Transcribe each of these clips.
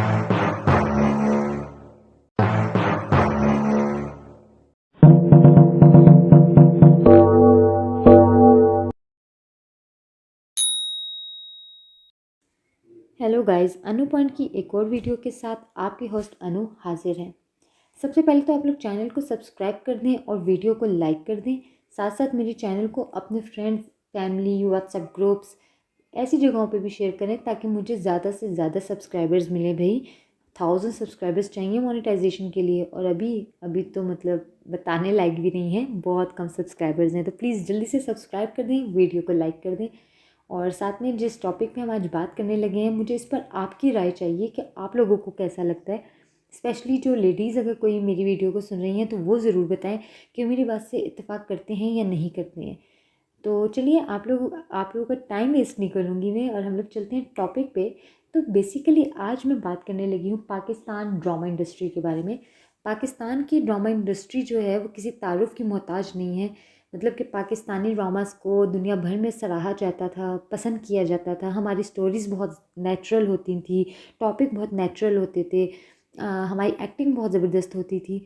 Hello guys, अनु point की एक और वीडियो के साथ आपकी होस्ट अनु हाजिर है। सबसे पहले तो आप लोग चैनल को सब्सक्राइब कर दें और वीडियो को लाइक कर दें। साथ साथ मेरे चैनल को अपने फ्रेंड्स, फैमिली, व्हाट्सएप ग्रुप्स ऐसी जगहों पे भी शेयर करें ताकि मुझे ज़्यादा से ज़्यादा सब्सक्राइबर्स मिले। भाई 1000 सब्सक्राइबर्स चाहिए मोनेटाइजेशन के लिए, और अभी अभी तो मतलब बताने लायक भी नहीं है, बहुत कम सब्सक्राइबर्स हैं। तो प्लीज़ जल्दी से सब्सक्राइब कर दें, वीडियो को लाइक कर दें। और साथ में जिस टॉपिक पे हम आज बात करने लगे हैं, मुझे इस पर आपकी राय चाहिए कि आप लोगों को कैसा लगता है। स्पेशली जो लेडीज़ अगर कोई मेरी वीडियो को सुन रही हैं तो वो ज़रूर बताएं कि मेरी बात से इत्तेफाक करते हैं या नहीं करते हैं। तो चलिए, आप लोगों का टाइम वेस्ट नहीं करूँगी मैं, और हम लोग चलते हैं टॉपिक पे। तो बेसिकली आज मैं बात करने लगी हूँ पाकिस्तान ड्रामा इंडस्ट्री के बारे में। पाकिस्तान की ड्रामा इंडस्ट्री जो है वो किसी तारुफ की मोहताज नहीं है। मतलब कि पाकिस्तानी ड्रामास को दुनिया भर में सराहा जाता था, पसंद किया जाता था। हमारी स्टोरीज़ बहुत नेचुरल होती थी, टॉपिक बहुत नेचुरल होते थे, हमारी एक्टिंग बहुत ज़बरदस्त होती थी।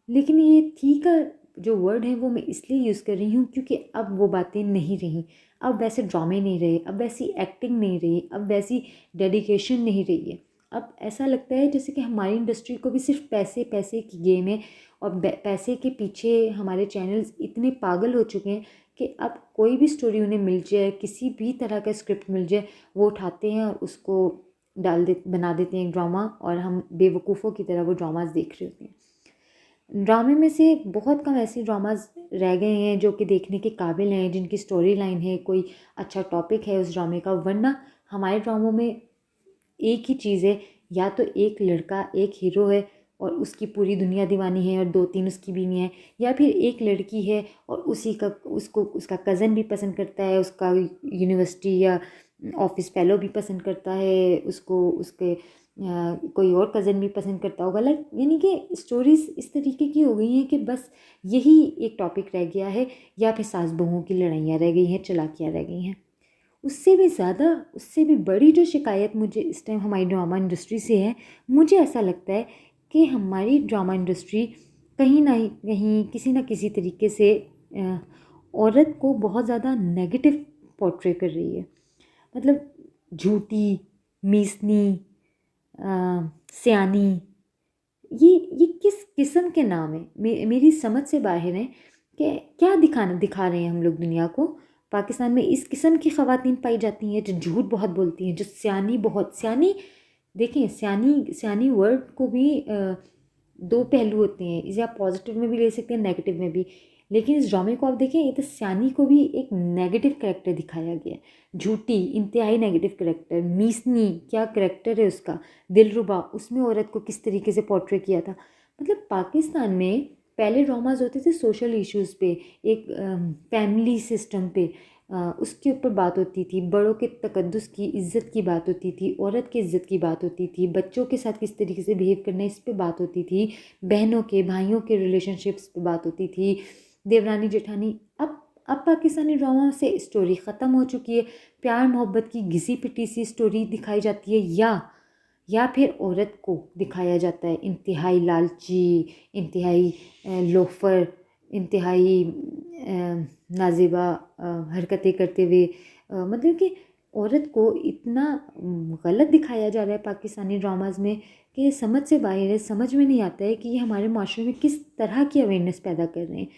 लेकिन ये थी का जो वर्ड है वो मैं इसलिए यूज़ कर रही हूँ क्योंकि अब वो बातें नहीं रहीं। अब वैसे ड्रामे नहीं रहे, अब वैसी एक्टिंग नहीं रही, अब वैसी डेडिकेशन नहीं रही है। अब ऐसा लगता है जैसे कि हमारी इंडस्ट्री को भी सिर्फ पैसे पैसे की गेम है, और पैसे के पीछे हमारे चैनल्स इतने पागल हो चुके हैं कि अब कोई भी स्टोरी उन्हें मिल जाए, किसी भी तरह का स्क्रिप्ट मिल जाए, वो उठाते हैं और उसको बना देते हैं एक ड्रामा, और हम बेवकूफ़ों की तरह वो ड्रामास देख रहे होते हैं। ड्रामे में से बहुत कम ऐसे ड्रामाज रह गए हैं जो कि देखने के काबिल हैं, जिनकी स्टोरी लाइन है, कोई अच्छा टॉपिक है उस ड्रामे का। वरना हमारे ड्रामों में एक ही चीज़ है, या तो एक लड़का, एक हीरो है और उसकी पूरी दुनिया दीवानी है और 2-3 उसकी बीवी हैं, या फिर एक लड़की है और उसी का उसको उसका कज़न भी पसंद करता है, उसका यूनिवर्सिटी या ऑफिस फेलो भी पसंद करता है, उसको उसके कोई और कज़न भी पसंद करता होगा। लाइक यानी कि स्टोरीज़ इस तरीके की हो गई हैं कि बस यही एक टॉपिक रह गया है, या फिर सास बहुओं की लड़ाइयाँ रह गई हैं, चालाकियाँ रह गई हैं। उससे भी ज़्यादा, उससे भी बड़ी जो शिकायत मुझे इस टाइम हमारी ड्रामा इंडस्ट्री से है, मुझे ऐसा लगता है कि हमारी ड्रामा इंडस्ट्री कहीं ना कहीं किसी न किसी तरीके से औरत को बहुत ज़्यादा नेगेटिव पोर्ट्रे कर रही है। मतलब झूठी, मीसनी, सयानी, ये किस किस्म के नाम है? मेरी समझ से बाहर है कि क्या दिखा रहे हैं हम लोग दुनिया को। पाकिस्तान में इस किस्म की ख़वातीन पाई जाती हैं जो झूठ बहुत बोलती हैं, जो सयानी। देखिए, सयानी वर्ड को भी दो पहलू होते हैं, इसे आप पॉजिटिव में भी ले सकते हैं, नेगेटिव में भी। लेकिन इस ड्रामे को आप देखें, ये तो सयानी को भी एक नेगेटिव कैरेक्टर दिखाया गया है। झूठी, इंतहाई नेगेटिव कैरेक्टर। मीसनी, क्या कैरेक्टर है उसका। दिलरुबा, उसमें औरत को किस तरीके से पोर्ट्रे किया था। मतलब पाकिस्तान में पहले ड्रामाज होते थे सोशल इश्यूज़ पे, एक फैमिली सिस्टम पे, उसके ऊपर बात होती थी, बड़ों के तकद्दुस की, इज़्ज़त की बात होती थी, औरत की इज़्ज़त की बात होती थी, बच्चों के साथ किस तरीके से बिहेव करना है इस पे बात होती थी, बहनों के, भाइयों के रिलेशनशिप्स पे बात होती थी, देवरानी जेठानी। अब पाकिस्तानी ड्रामा से स्टोरी ख़त्म हो चुकी है। प्यार मोहब्बत की घिसी पिटी सी स्टोरी दिखाई जाती है, या फिर औरत को दिखाया जाता है इंतहाई लालची, इंतहाई लोफर, इंतहाई नाज़ेबा हरकतें करते हुए। मतलब कि औरत को इतना गलत दिखाया जा रहा है पाकिस्तानी ड्रामाज़ में कि समझ से बाहर है। समझ में नहीं आता है कि ये हमारे माशरे में किस तरह की अवेयरनेस पैदा कर रहे हैं।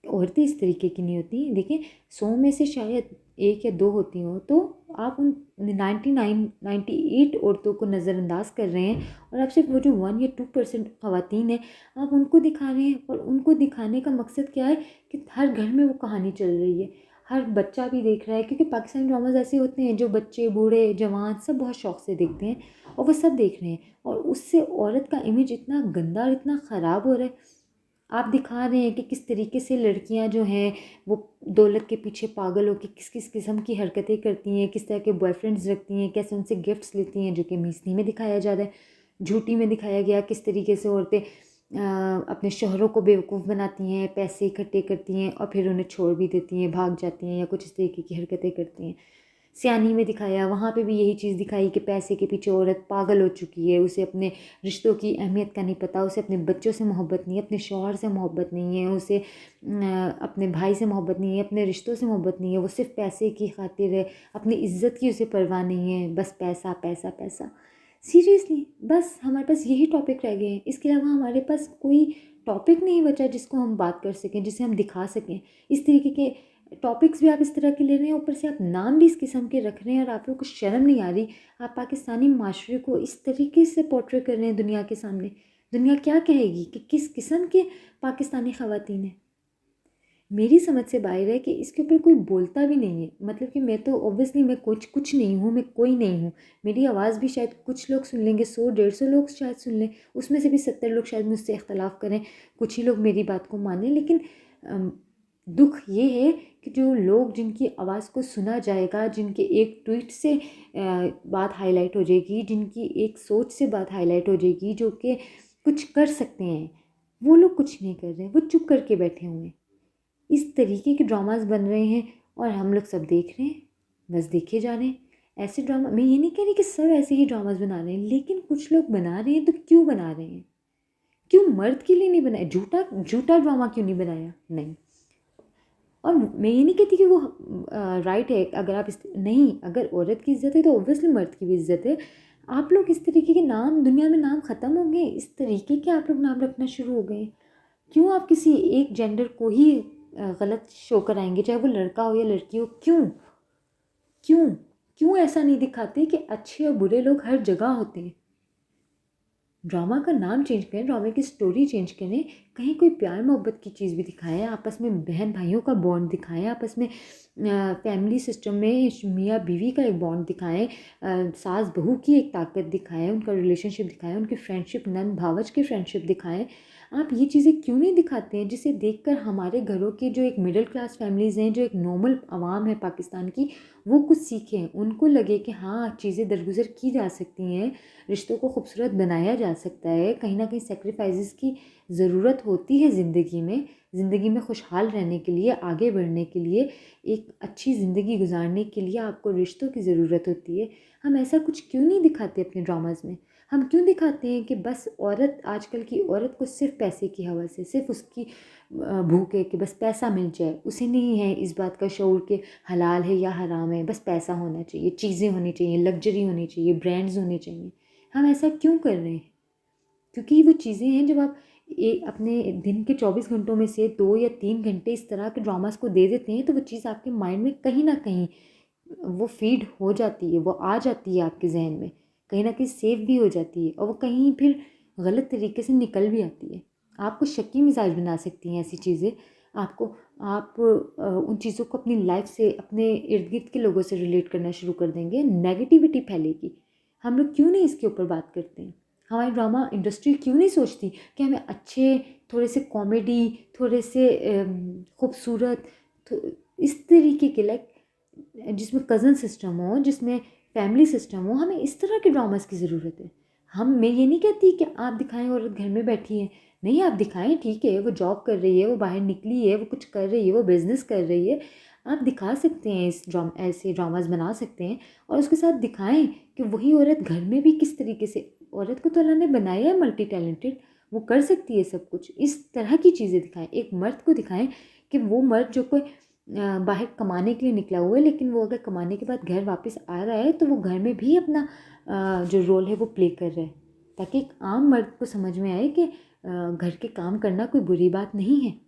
औरतें इस तरीके की नहीं होती। देखिए, 100 में से शायद 1 या 2 होती हों, तो आप उन 98 औरतों को नज़रअंदाज कर रहे हैं, और आप सिर्फ वो जो 1 या 2% ख़वातीन हैं, आप उनको दिखा रहे हैं। और उनको दिखाने का मकसद क्या है कि हर घर में वो कहानी चल रही है, हर बच्चा भी देख रहा है। क्योंकि पाकिस्तानी ड्रामाज ऐसे होते हैं जो बच्चे, बूढ़े, जवान सब बहुत शौक़ से देखते हैं, और वो सब देख रहे हैं। और उससे औरत का इमेज इतना गंदा और इतना ख़राब हो रहा है। आप दिखा रहे हैं कि किस तरीके से लड़कियां जो हैं वो दौलत के पीछे पागल होकर किस किस किस्म की हरकतें करती हैं, किस तरह के बॉयफ्रेंड्स रखती हैं, कैसे उनसे गिफ्ट्स लेती हैं, जो कि मीसनी में दिखाया जा रहा है। झूठी में दिखाया गया किस तरीके से औरतें अपने शौहरों को बेवकूफ़ बनाती हैं, पैसे इकट्ठे करती हैं और फिर उन्हें छोड़ भी देती हैं, भाग जाती हैं, या कुछ इस तरीके की हरकतें करती हैं। सियानी में दिखाया, वहाँ पे भी यही चीज़ दिखाई कि पैसे के पीछे औरत पागल हो चुकी है, उसे अपने रिश्तों की अहमियत का नहीं पता, उसे अपने बच्चों से मोहब्बत नहीं है, अपने शौहर से मोहब्बत नहीं है, उसे अपने भाई से मोहब्बत नहीं है, अपने रिश्तों से मोहब्बत नहीं है, वो सिर्फ पैसे की खातिर है, अपनी इज्जत की उसे परवाह नहीं है, बस पैसा पैसा पैसा। सीरियसली बस हमारे पास यही टॉपिक रह गए हैं, इसके अलावा हमारे पास कोई टॉपिक नहीं बचा जिसको हम बात कर सकें, जिसे हम दिखा सकें। इस तरीके के टॉपिक्स भी आप इस तरह के ले रहे हैं, ऊपर से आप नाम भी इस किस्म के रख रहे हैं और आप लोग को शर्म नहीं आ रही। आप पाकिस्तानी माशरे को इस तरीके से पोर्ट्रे कर रहे हैं दुनिया के सामने। दुनिया क्या कहेगी कि किस किस्म के पाकिस्तानी ख़वातीन हैं। मेरी समझ से बाहर है कि इसके ऊपर कोई बोलता भी नहीं है। मतलब कि मैं तो ऑब्वियसली मैं कुछ नहीं हूँ, मैं कोई नहीं हूँ। मेरी आवाज़ भी शायद कुछ लोग सुन लेंगे, 100-150 लोग शायद सुन लें, उसमें से भी 70 लोग शायद मुझसे इख्तलाफ करें, कुछ ही लोग मेरी बात को मानें। लेकिन दुख ये है कि जो लोग जिनकी आवाज़ को सुना जाएगा, जिनके एक ट्वीट से बात हाईलाइट हो जाएगी, जिनकी एक सोच से बात हाईलाइट हो जाएगी, जो कि कुछ कर सकते हैं, वो लोग कुछ नहीं कर रहे हैं, वो चुप करके बैठे हुए हैं। इस तरीके के ड्रामास बन रहे हैं और हम लोग सब देख रहे हैं, बस देखे जा रहे हैं। ऐसे ड्रामा, मैं ये नहीं कह रही कि सब ऐसे ही ड्रामास बना रहे हैं, लेकिन कुछ लोग बना रहे हैं तो क्यों बना रहे हैं? क्यों मर्द के लिए नहीं बनाया? झूठा झूठा ड्रामा क्यों नहीं बनाया? नहीं। और मैं ये नहीं कहती कि वो राइट है, अगर आप इस नहीं, अगर औरत की इज्जत है तो ऑब्वियसली मर्द की भी इज्जत है। आप लोग इस तरीके के नाम, दुनिया में नाम ख़त्म हो गए, इस तरीके के आप लोग नाम रखना शुरू हो गए। क्यों आप किसी एक जेंडर को ही गलत शो कराएंगे, चाहे वो लड़का हो या लड़की हो? क्यों क्यों क्यों ऐसा नहीं दिखाते कि अच्छे और बुरे लोग हर जगह होते हैं? ड्रामा का नाम चेंज करें, ड्रामे की स्टोरी चेंज करें, कहीं कोई प्यार मोहब्बत की चीज़ भी दिखाएं, आपस में बहन भाइयों का बॉन्ड दिखाएं, आपस में फैमिली सिस्टम में मियाँ बीवी का एक बॉन्ड दिखाएं, सास बहू की एक ताकत दिखाएं, उनका रिलेशनशिप दिखाएं, उनकी फ्रेंडशिप, नंद भावज की फ्रेंडशिप दिखाएं। आप ये चीज़ें क्यों नहीं दिखाते हैं, जिसे देखकर हमारे घरों के जो एक मिडिल क्लास फैमिलीज़ हैं, जो एक नॉर्मल आवाम है पाकिस्तान की, वो कुछ सीखें, उनको लगे कि हाँ चीज़ें दरगुजर की जा सकती हैं, रिश्तों को खूबसूरत बनाया जा सकता है, कहीं ना कहीं सेक्रीफाइसेस की ज़रूरत होती है ज़िंदगी में खुशहाल रहने के लिए, आगे बढ़ने के लिए, एक अच्छी ज़िंदगी गुजारने के लिए आपको रिश्तों की ज़रूरत होती है। हम ऐसा कुछ क्यों नहीं दिखाते अपने ड्रामाज़ में? हम क्यों दिखाते हैं कि बस औरत, आजकल की औरत को सिर्फ पैसे की हवस है, सिर्फ उसकी भूख है कि बस पैसा मिल जाए, उसे नहीं है इस बात का शऊर कि हलाल है या हराम है, बस पैसा होना चाहिए, चीज़ें होनी चाहिए, लग्जरी होनी चाहिए, ब्रांड्स होने चाहिए। हम ऐसा क्यों कर रहे हैं? क्योंकि वो चीज़ें हैं, जब आप अपने दिन के 24 घंटों में से 2 या 3 घंटे इस तरह के ड्रामास को दे देते हैं, तो वो चीज़ आपके माइंड में कहीं ना कहीं वो फीड हो जाती है, वो आ जाती है आपके जहन में, कहीं ना कहीं सेव भी हो जाती है, और वो कहीं फिर गलत तरीके से निकल भी आती है। आपको शक्की मिजाज बना सकती हैं ऐसी चीज़ें। आपको आप उन चीज़ों को अपनी लाइफ से, अपने इर्द गिर्द के लोगों से रिलेट करना शुरू कर देंगे, नेगेटिविटी फैलेगी। हम लोग क्यों नहीं इसके ऊपर बात करते हैं? हमारी ड्रामा इंडस्ट्री क्यों नहीं सोचती कि हमें अच्छे, थोड़े से कॉमेडी, थोड़े से खूबसूरत, इस तरीके के, लाइक जिसमें कज़न सिस्टम हो, जिसमें फैमिली सिस्टम हो, हमें इस तरह के ड्रामास की ज़रूरत है। मैं ये नहीं कहती कि आप दिखाएं औरत घर में बैठी है, नहीं, आप दिखाएं, ठीक है, वो जॉब कर रही है, वो बाहर निकली है, वो कुछ कर रही है, वो बिज़नेस कर रही है, आप दिखा सकते हैं, ऐसे ड्रामास बना सकते हैं, और उसके साथ दिखाएं कि वही औरत घर में भी किस तरीके से, औरत को तो अल्लाह ने बनाया है मल्टी टैलेंटेड, वो कर सकती है सब कुछ। इस तरह की चीज़ें दिखाएं, एक मर्द को दिखाएं कि वो मर्द जो कोई बाहर कमाने के लिए निकला हुआ है, लेकिन वो अगर कमाने के बाद घर वापस आ रहा है तो वो घर में भी अपना जो रोल है वो प्ले कर रहा है, ताकि एक आम मर्द को समझ में आए कि घर के काम करना कोई बुरी बात नहीं है।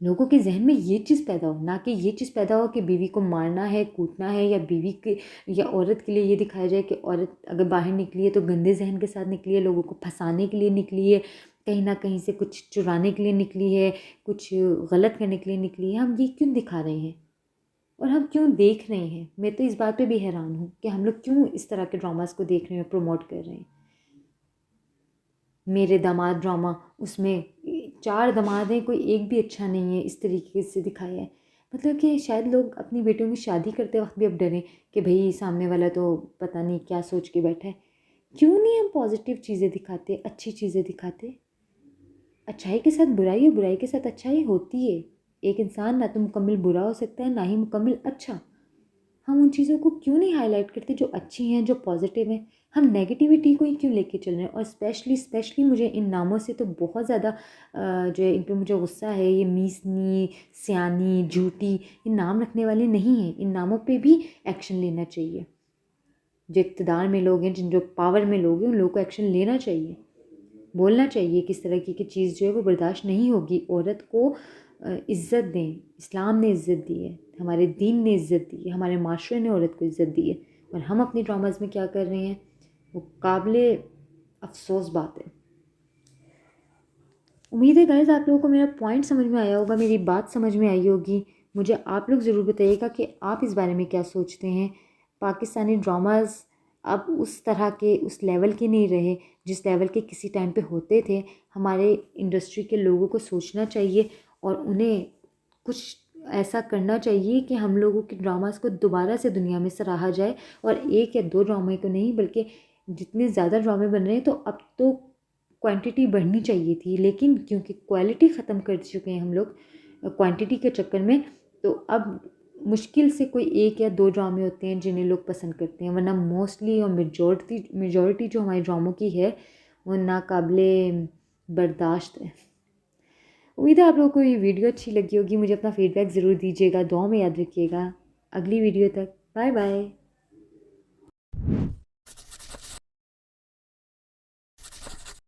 लोगों के जहन में ये चीज़ पैदा हो, ना कि ये चीज़ पैदा हो कि बीवी को मारना है, कूटना है, या बीवी के या औरत के लिए ये दिखाया जाए कि औरत अगर बाहर निकली है तो गंदे जहन के साथ निकली है, लोगों को फंसाने के लिए निकली है, कहीं ना कहीं से कुछ चुराने के लिए निकली है, कुछ गलत करने के लिए निकली है। हम ये क्यों दिखा रहे हैं और हम क्यों देख रहे हैं? मैं तो इस बात पे भी हैरान हूँ कि हम लोग क्यों इस तरह के ड्रामास को देख रहे हैं, प्रमोट कर रहे हैं। मेरे दामाद ड्रामा, उसमें 4 दामाद हैं, कोई एक भी अच्छा नहीं है, इस तरीके से दिखाया है। मतलब कि शायद लोग अपनी बेटियों की शादी करते वक्त भी अब डरें कि भाई सामने वाला तो पता नहीं क्या सोच के बैठा है। क्यों नहीं हम पॉजिटिव चीज़ें दिखाते, अच्छी चीज़ें दिखाते? अच्छाई के साथ बुराई और बुराई के साथ अच्छाई होती है। एक इंसान ना तो मुकम्मल बुरा हो सकता है, ना ही मुकम्मल अच्छा। हम उन चीज़ों को क्यों नहीं हाईलाइट करते जो अच्छी हैं, जो पॉजिटिव हैं। हम नेगेटिविटी को ही क्यों लेके चल रहे हैं। और स्पेशली मुझे इन नामों से तो बहुत ज़्यादा जो है इन पे मुझे गुस्सा है। ये मीसनी, सियानी, झूठी, ये नाम रखने वाले नहीं हैं। इन नामों पे भी एक्शन लेना चाहिए। जो इक़्तिदार में लोग हैं, जो पावर में लोग हैं, उन लोगों को एक्शन लेना चाहिए, बोलना चाहिए किस तरह की चीज़ जो है वो बर्दाश्त नहीं होगी। औरत को इज़्ज़त दें। इस्लाम ने इज़्ज़त दी है, हमारे दीन ने इज़्ज़त दी है, हमारे माशरे ने औरत को इज़्ज़त दी है। और हम अपनी ड्रामाज़ में क्या कर रहे हैं, वो काबिले अफ़सोस बात है। उम्मीद है गाइज़ आप लोगों को मेरा पॉइंट समझ में आया होगा, मेरी बात समझ में आई होगी। मुझे आप लोग ज़रूर बताइएगा कि आप इस बारे में क्या सोचते हैं। पाकिस्तानी ड्रामाज़ अब उस तरह के, उस लेवल के नहीं रहे जिस लेवल के किसी टाइम पे होते थे। हमारे इंडस्ट्री के लोगों को सोचना चाहिए और उन्हें कुछ ऐसा करना चाहिए कि हम लोगों के ड्रामाज़ को दोबारा से दुनिया में सराहा जाए। और 1 या 2 ड्रामे को नहीं, बल्कि जितने ज़्यादा ड्रामे बन रहे हैं तो अब तो क्वांटिटी बढ़नी चाहिए थी, लेकिन क्योंकि क्वालिटी ख़त्म कर चुके हैं हम लोग क्वांटिटी के चक्कर में, तो अब मुश्किल से कोई 1 या 2 ड्रामे होते हैं जिन्हें लोग पसंद करते हैं। वरना मोस्टली और मेजॉरिटी जो हमारे ड्रामों की है वो नाकाबिले बर्दाश्त है। उम्मीद है आप लोगों को ये वीडियो अच्छी लगी होगी। मुझे अपना फीडबैक ज़रूर दीजिएगा, दुआ में याद रखिएगा। अगली वीडियो तक बाय बाय।